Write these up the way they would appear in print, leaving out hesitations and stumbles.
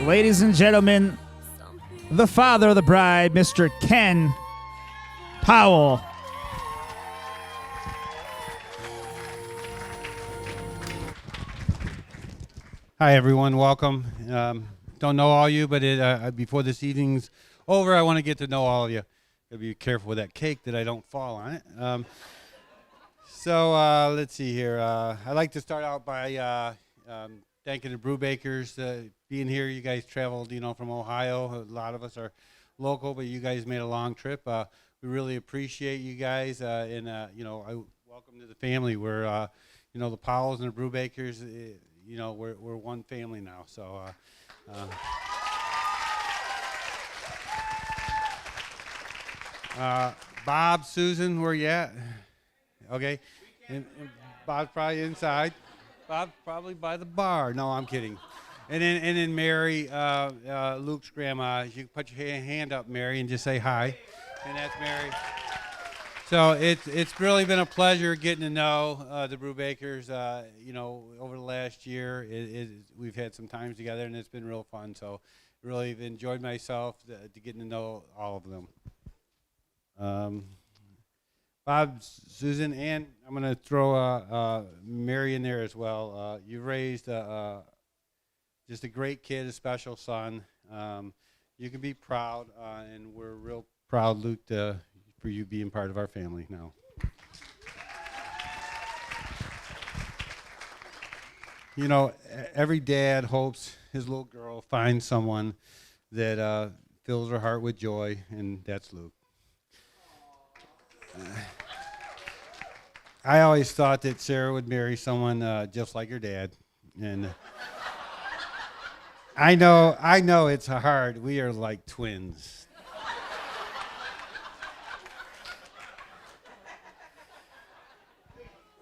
Ladies and gentlemen, the father of the bride, Mr. Ken Powell. Hi, everyone. Welcome. Don't know all you, but before this evening's over, I want to get to know all of you. Gotta be careful with that cake that I don't fall on it. Let's see here. I'd like to start out by thanking the Brubakers being here. You guys traveled, from Ohio. A lot of us are local, but you guys made a long trip. We really appreciate you guys, and welcome to the family. We're, the Powells and the Brubakers. We're one family now. So. Bob, Susan, where you at? Okay. And Bob's probably inside. Bob's probably by the bar. No, I'm kidding. And then Mary, Luke's grandma. You can put your hand up, Mary, and just say hi. And that's Mary. So it's really been a pleasure getting to know the Brubakers. Over the last year, we've had some times together, and it's been real fun. So really enjoyed myself to getting to know all of them. Bob, Susan, and I'm going to throw Mary in there as well. You raised just a great kid, a special son. You can be proud, and we're real proud, Luke, for you being part of our family now. Every dad hopes his little girl finds someone that fills her heart with joy, and that's Luke. I always thought that Sarah would marry someone just like her dad, and I know it's hard. We are like twins.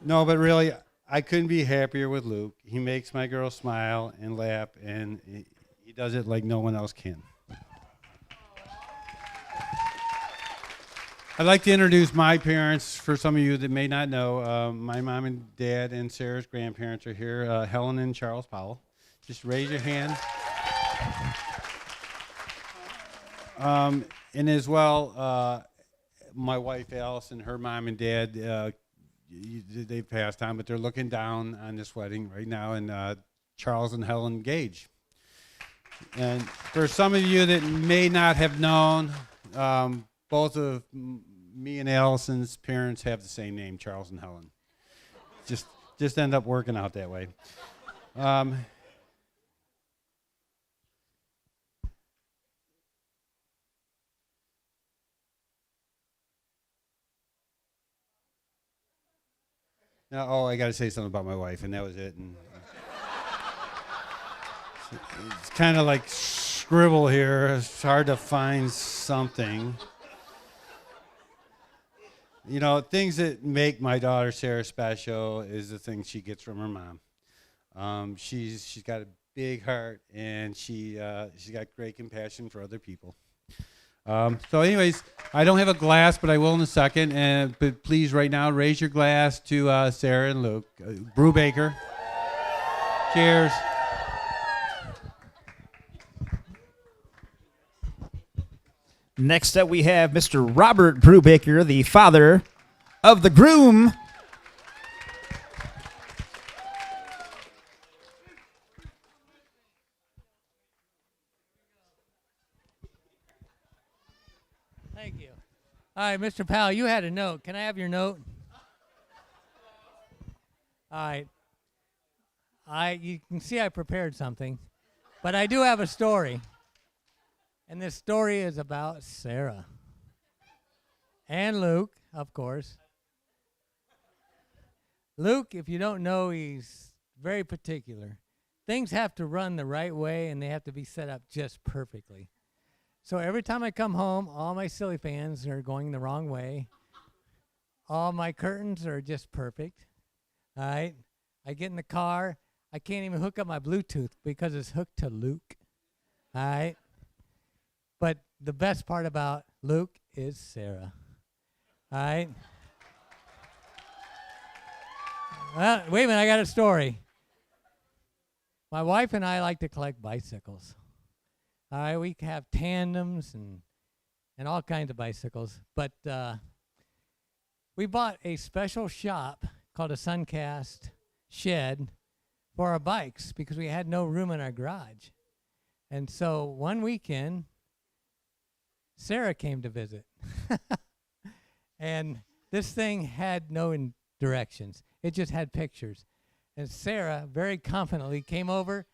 No, but really, I couldn't be happier with Luke. He makes my girl smile and laugh, and he does it like no one else can. I'd like to introduce my parents for some of you that may not know. My mom and dad and Sarah's grandparents are here, Helen and Charles Powell. Just raise your hand. And as well, my wife Alice, her mom and dad, they've passed on, but they're looking down on this wedding right now, and Charles and Helen Gage. And for some of you that may not have known, both of me and Allison's parents have the same name, Charles and Helen. Just end up working out that way. Now, I got to say something about my wife, and that was it. And it's kind of like scribble here. It's hard to find something. Things that make my daughter Sarah special is the things she gets from her mom. She's got a big heart, and she's got great compassion for other people. So anyways, I don't have a glass, but I will in a second. But please, right now, raise your glass to Sarah and Luke. Brubaker. Cheers. Next up, we have Mr. Robert Brubaker, the father of the groom. Thank you. All right, Mr. Powell, you had a note. Can I have your note? All right. You can see I prepared something, but I do have a story. And this story is about Sarah and Luke, of course. Luke, if you don't know, he's very particular. Things have to run the right way, and they have to be set up just perfectly. So every time I come home, all my silly fans are going the wrong way. All my curtains are just perfect. All right? I get in the car. I can't even hook up my Bluetooth because it's hooked to Luke. All right? But the best part about Luke is Sarah. All right? Well, wait a minute, I got a story. My wife and I like to collect bicycles. All right, we have tandems and all kinds of bicycles. But we bought a special shop called a Suncast Shed for our bikes because we had no room in our garage. And so one weekend, Sarah came to visit. And this thing had no directions. It just had pictures. And Sarah very confidently came over,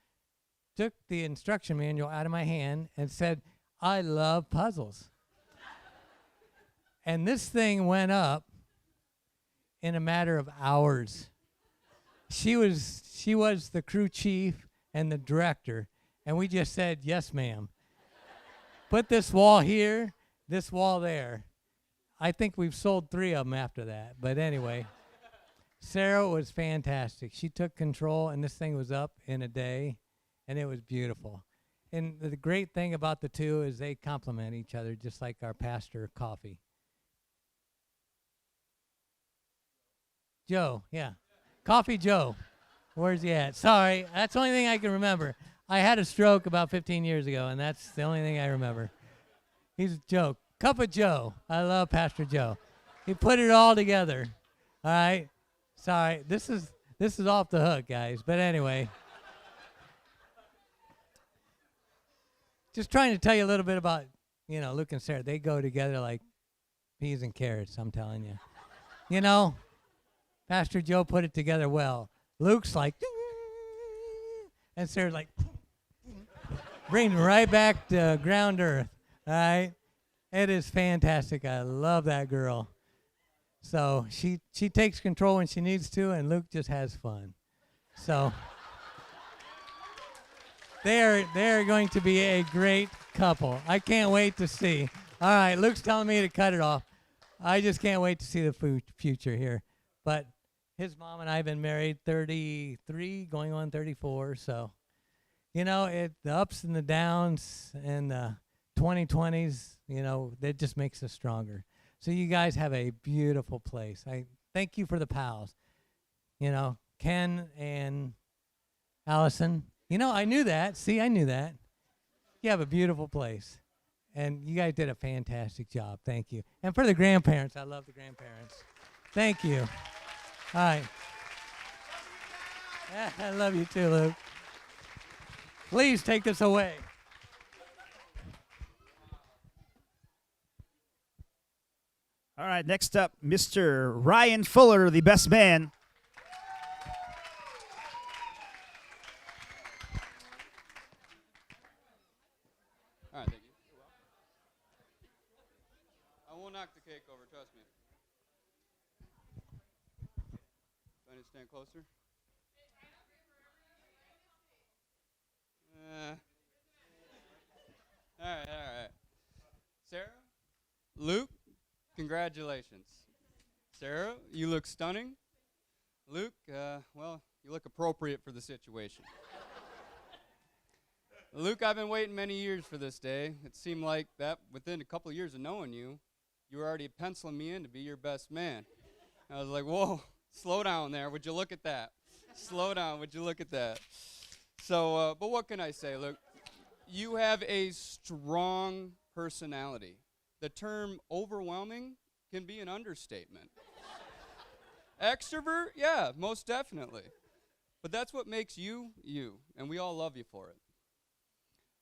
took the instruction manual out of my hand, and said, "I love puzzles." And this thing went up in a matter of hours. She was the crew chief and the director, and we just said, "Yes, ma'am. Put this wall here, this wall there." I think we've sold 3 of them after that. But anyway, Sarah was fantastic. She took control, and this thing was up in a day, and it was beautiful. And the great thing about the two is they complement each other, just like our pastor coffee. Joe, yeah. Coffee Joe. Where's he at? Sorry, that's the only thing I can remember. I had a stroke about 15 years ago, and that's the only thing I remember. He's a joke. Cup of Joe. I love Pastor Joe. He put it all together. All right. Sorry. This is off the hook, guys. But anyway. Just trying to tell you a little bit about, Luke and Sarah. They go together like peas and carrots, I'm telling you. Pastor Joe put it together well. Luke's like, and Sarah's like, bring right back to ground earth. All right. It is fantastic. I love that girl. So she takes control when she needs to, and Luke just has fun. So they're going to be a great couple. I can't wait to see. All right, Luke's telling me to cut it off. I just can't wait to see the future here. But his mom and I have been married 33, going on 34. So, the ups and the downs and the 2020s, that just makes us stronger. So you guys have a beautiful place. I thank you for the pals. Ken and Allison. I knew that. See, I knew that. You have a beautiful place. And you guys did a fantastic job. Thank you. And for the grandparents, I love the grandparents. Thank you. All right. Yeah, I love you too, Luke. Please take this away. All right, next up, Mr. Ryan Fuller, the best man. All right, thank you. I won't knock the cake over, trust me. Do I need to stand closer? All right. Sarah? Luke? Congratulations. Sarah, you look stunning. Luke, you look appropriate for the situation. Luke, I've been waiting many years for this day. It seemed like that within a couple of years of knowing you, you were already penciling me in to be your best man. I was like, whoa, slow down there. Would you look at that? Slow down. Would you look at that? So, but what can I say, Luke? You have a strong personality. The term overwhelming can be an understatement. Extrovert? Yeah, most definitely. But that's what makes you, you, and we all love you for it.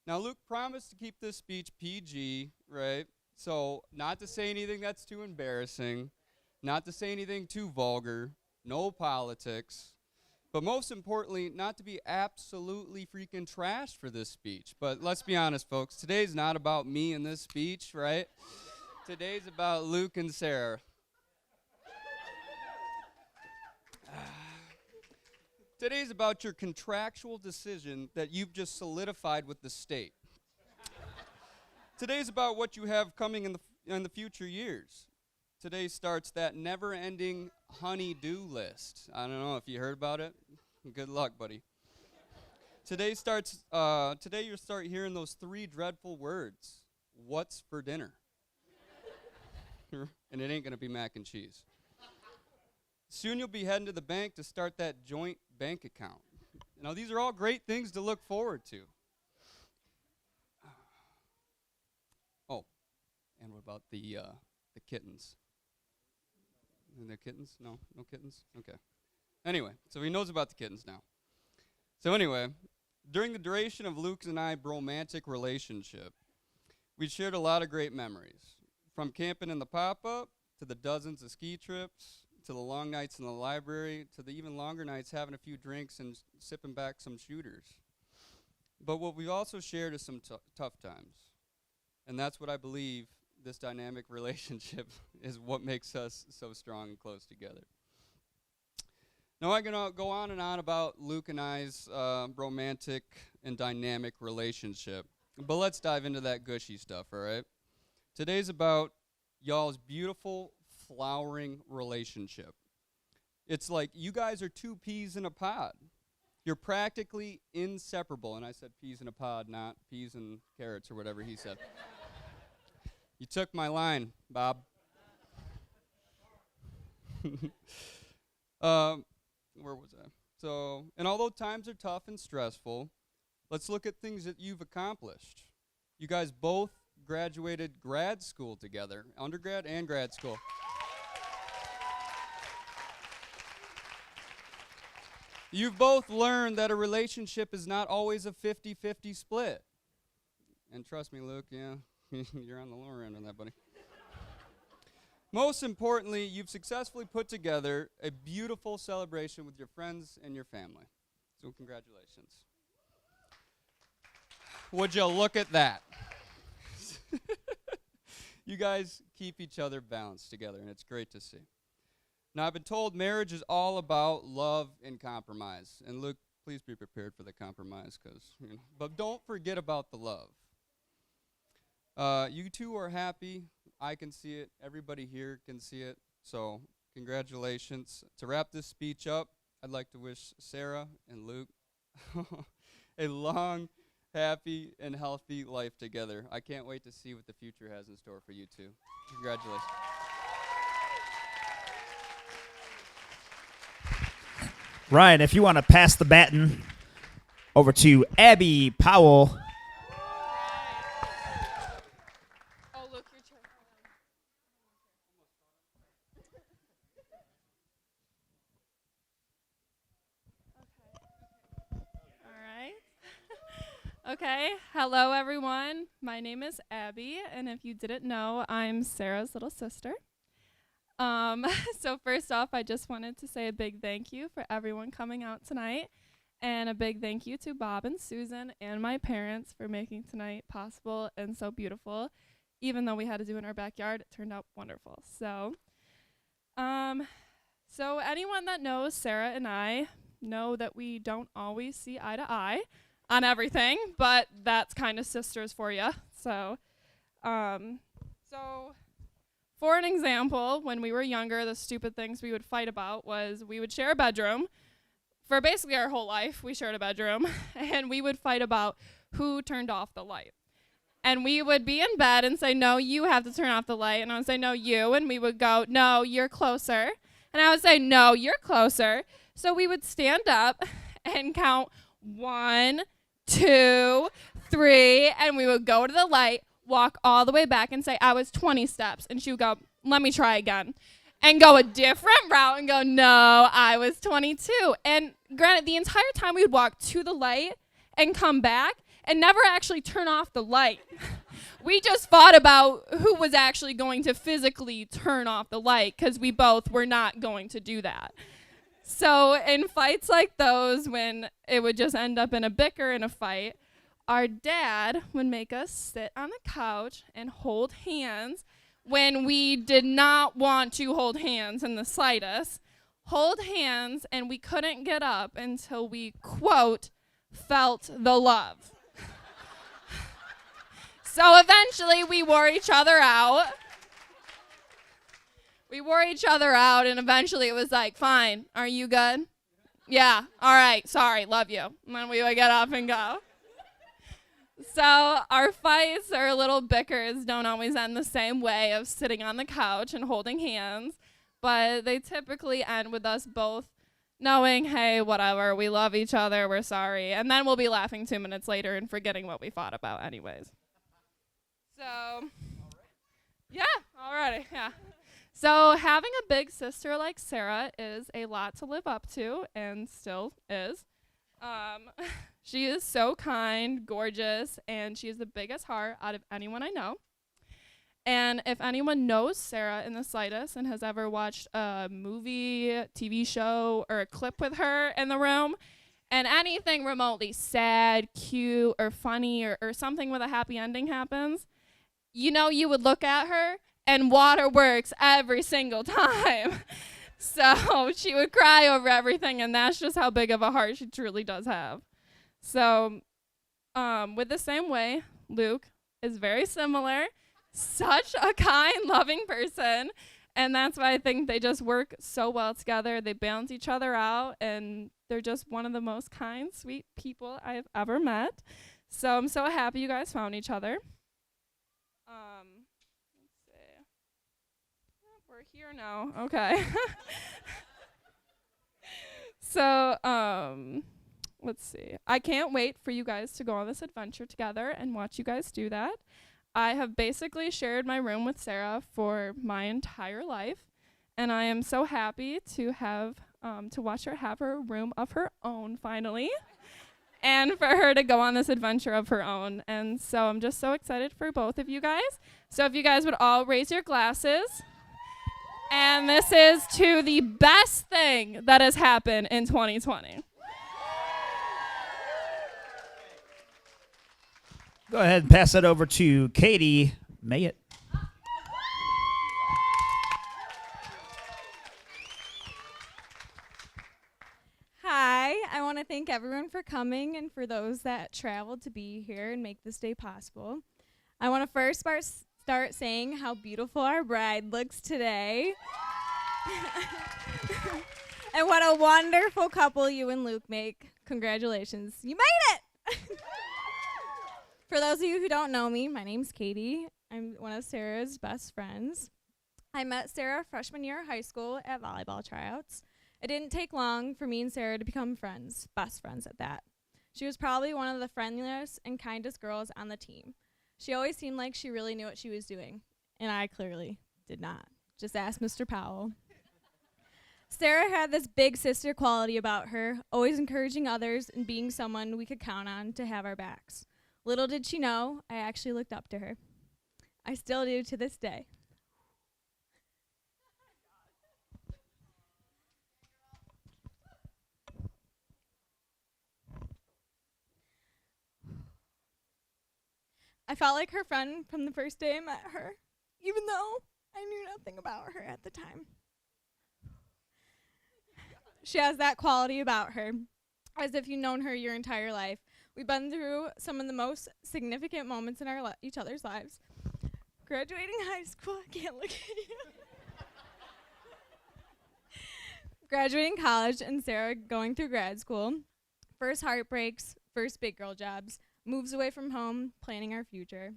Now, Luke promised to keep this speech PG, right? So, not to say anything that's too embarrassing, not to say anything too vulgar, no politics, but most importantly, not to be absolutely freaking trashed for this speech. But let's be honest, folks, today's not about me in this speech, right? Today's about Luke and Sarah. Today's about your contractual decision that you've just solidified with the state. Today's about what you have coming in the future years. Today starts that never-ending honey-do list. I don't know if you heard about it. Good luck, buddy. Today you'll start hearing those 3 dreadful words. What's for dinner? And it ain't going to be mac and cheese. Soon you'll be heading to the bank to start that joint bank account. Now, these are all great things to look forward to. And what about the kittens? Are there kittens? No kittens? Okay. Anyway, so he knows about the kittens now. So anyway, during the duration of Luke's and I romantic relationship, we shared a lot of great memories. From camping in the pop-up, to the dozens of ski trips, to the long nights in the library, to the even longer nights having a few drinks and sipping back some shooters. But what we've also shared is some tough times. And that's what I believe this dynamic relationship is what makes us so strong and close together. Now I'm going to go on and on about Luke and I's romantic and dynamic relationship. But let's dive into that gushy stuff, all right? Today's about y'all's beautiful, flowering relationship. It's like you guys are two peas in a pod. You're practically inseparable. And I said peas in a pod, not peas and carrots or whatever he said. You took my line, Bob. Where was I? So, and although times are tough and stressful, let's look at things that you've accomplished. You guys both graduated grad school together, undergrad and grad school. You've both learned that a relationship is not always a 50-50 split. And trust me, Luke, yeah, you're on the lower end on that, buddy. Most importantly, you've successfully put together a beautiful celebration with your friends and your family. So congratulations. Would you look at that? You guys keep each other balanced together, and it's great to see. Now, I've been told marriage is all about love and compromise. And Luke, please be prepared for the compromise, but don't forget about the love. You two are happy. I can see it. Everybody here can see it. So congratulations. To wrap this speech up, I'd like to wish Sarah and Luke a long, happy, and healthy life together. I can't wait to see what the future has in store for you two. Congratulations. Ryan, if you want to pass the baton over to Abby Powell. Oh, look, your chair. All right. Okay. Hello, everyone. My name is Abby, and if you didn't know, I'm Sarah's little sister. So first off, I just wanted to say a big thank you for everyone coming out tonight, and a big thank you to Bob and Susan and my parents for making tonight possible and so beautiful. Even though we had to do it in our backyard, it turned out wonderful. So anyone that knows Sarah and I know that we don't always see eye to eye on everything, but that's kind of sisters for you. So for an example, when we were younger, the stupid things we would fight about was we would share a bedroom. For basically our whole life, we shared a bedroom, and we would fight about who turned off the light. And we would be in bed and say, no, you have to turn off the light. And I would say, no, you. And we would go, no, you're closer. And I would say, no, you're closer. So we would stand up and count 1, 2, 3, and we would go to the light, walk all the way back and say, I was 20 steps. And she would go, let me try again. And go a different route and go, no, I was 22. And granted, the entire time we would walk to the light and come back and never actually turn off the light. We just fought about who was actually going to physically turn off the light because we both were not going to do that. So in fights like those, when it would just end up in a bicker and a fight, our dad would make us sit on the couch and hold hands when we did not want to hold hands in the slightest. Hold hands, and we couldn't get up until we, quote, felt the love. So eventually we wore each other out. And eventually it was like, fine, are you good? Yeah, all right, sorry, love you. And then we would get up and go. So our fights or little bickers don't always end the same way of sitting on the couch and holding hands, but they typically end with us both knowing, hey, whatever, we love each other, we're sorry, and then we'll be laughing 2 minutes later and forgetting what we fought about anyways. Yeah, alrighty, yeah. So having a big sister like Sarah is a lot to live up to, and still is. She is so kind, gorgeous, and she has the biggest heart out of anyone I know. And if anyone knows Sarah in the slightest and has ever watched a movie, TV show, or a clip with her in the room, and anything remotely sad, cute, or funny, or something with a happy ending happens, you know you would look at her and water works every single time. So she would cry over everything, and that's just how big of a heart she truly does have. So with the same way, Luke is very similar, such a kind, loving person, and that's why I think they just work so well together. They balance each other out, and they're just one of the most kind, sweet people I've ever met. So I'm so happy you guys found each other. Let's see. Oh, we're here now. Okay. So, let's see. I can't wait for you guys to go on this adventure together and watch you guys do that. I have basically shared my room with Sarah for my entire life, and I am so happy to have to watch her have her room of her own finally, and for her to go on this adventure of her own. And so I'm just so excited for both of you guys. So if you guys would all raise your glasses. And this is to the best thing that has happened in 2020. Go ahead and pass that over to Katie Mayett. Hi, I want to thank everyone for coming and for those that traveled to be here and make this day possible. I want to first start saying how beautiful our bride looks today. And what a wonderful couple you and Luke make. Congratulations. You made it! For those of you who don't know me, my name's Katie. I'm one of Sarah's best friends. I met Sarah freshman year of high school at volleyball tryouts. It didn't take long for me and Sarah to become friends, best friends at that. She was probably one of the friendliest and kindest girls on the team. She always seemed like she really knew what she was doing, and I clearly did not. Just ask Mr. Powell. Sarah had this big sister quality about her, always encouraging others and being someone we could count on to have our backs. Little did she know, I actually looked up to her. I still do to this day. I felt like her friend from the first day I met her, even though I knew nothing about her at the time. She has that quality about her, as if you've known her your entire life. We've been through some of the most significant moments in our each other's lives. Graduating high school, I can't look at you. Graduating college and Sarah going through grad school. First heartbreaks, first big girl jobs, moves away from home, planning our future.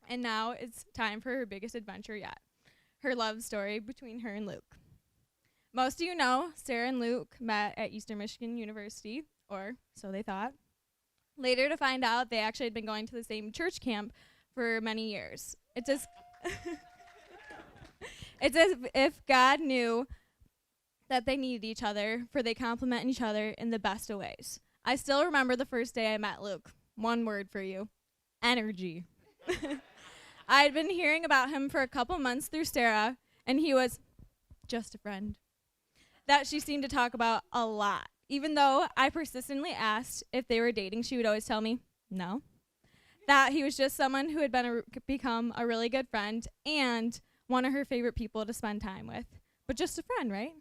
And now it's time for her biggest adventure yet, her love story between her and Luke. Most of you know, Sarah and Luke met at Eastern Michigan University, or so they thought. Later to find out they actually had been going to the same church camp for many years. It's as it's as if God knew that they needed each other, for they complement each other in the best of ways. I still remember the first day I met Luke. One word for you: energy. I had been hearing about him for a couple months through Sarah, and he was just a friend that she seemed to talk about a lot. Even though I persistently asked if they were dating, she would always tell me no. That he was just someone who had become a really good friend and one of her favorite people to spend time with. But just a friend, right?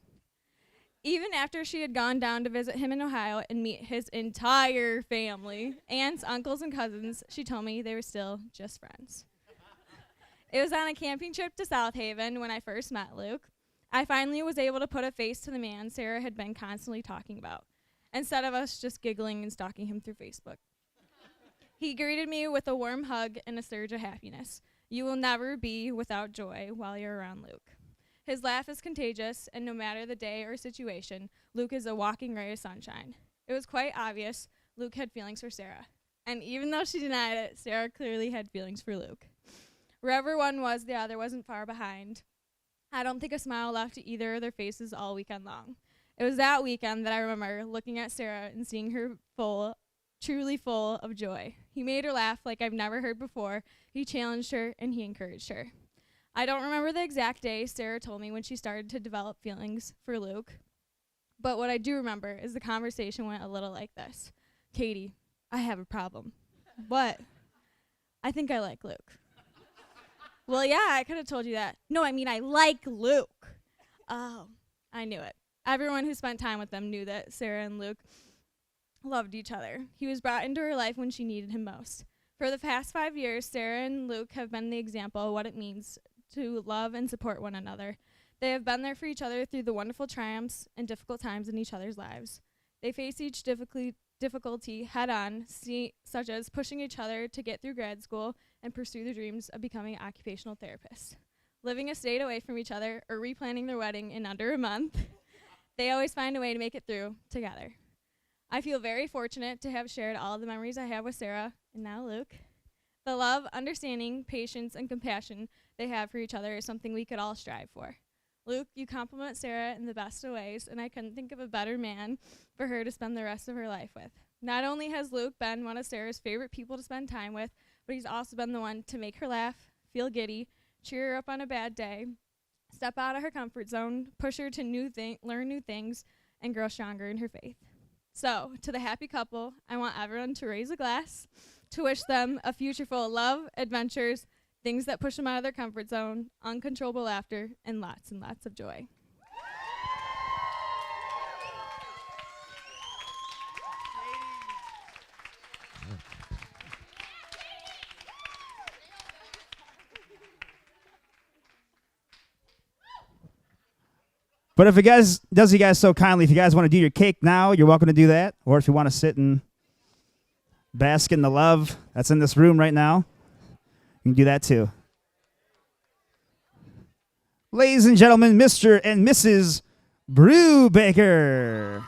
Even after she had gone down to visit him in Ohio and meet his entire family, aunts, uncles, and cousins, she told me they were still just friends. It was on a camping trip to South Haven when I first met Luke. I finally was able to put a face to the man Sarah had been constantly talking about, instead of us just giggling and stalking him through Facebook. He greeted me with a warm hug and a surge of happiness. You will never be without joy while you're around Luke. His laugh is contagious, and no matter the day or situation, Luke is a walking ray of sunshine. It was quite obvious Luke had feelings for Sarah. And even though she denied it, Sarah clearly had feelings for Luke. Wherever one was, the other wasn't far behind. I don't think a smile left either of their faces all weekend long. It was that weekend that I remember looking at Sarah and seeing her truly full of joy. He made her laugh like I've never heard before. He challenged her and he encouraged her. I don't remember the exact day Sarah told me when she started to develop feelings for Luke, but what I do remember is the conversation went a little like this. Katie, I have a problem. What? I think I like Luke. Well, yeah, I could have told you that. No, I mean, I like Luke. Oh, I knew it. Everyone who spent time with them knew that Sarah and Luke loved each other. He was brought into her life when she needed him most. For the past 5 years, Sarah and Luke have been the example of what it means to love and support one another. They have been there for each other through the wonderful triumphs and difficult times in each other's lives. They face each difficulty head on, such as pushing each other to get through grad school and pursue their dreams of becoming occupational therapists. Living a state away from each other or replanning their wedding in under a month, they always find a way to make it through together. I feel very fortunate to have shared all the memories I have with Sarah, and now Luke. The love, understanding, patience, and compassion they have for each other is something we could all strive for. Luke, you compliment Sarah in the best of ways, and I couldn't think of a better man for her to spend the rest of her life with. Not only has Luke been one of Sarah's favorite people to spend time with, but he's also been the one to make her laugh, feel giddy, cheer her up on a bad day, step out of her comfort zone, push her to learn new things, and grow stronger in her faith. So, to the happy couple, I want everyone to raise a glass to wish them a future full of love, adventures, things that push them out of their comfort zone, uncontrollable laughter, and lots of joy. But if it guys does you guys so kindly, if you guys want to do your cake now, you're welcome to do that. Or if you want to sit and bask in the love that's in this room right now, you can do that too. Ladies and gentlemen, Mr. and Mrs. Brubaker.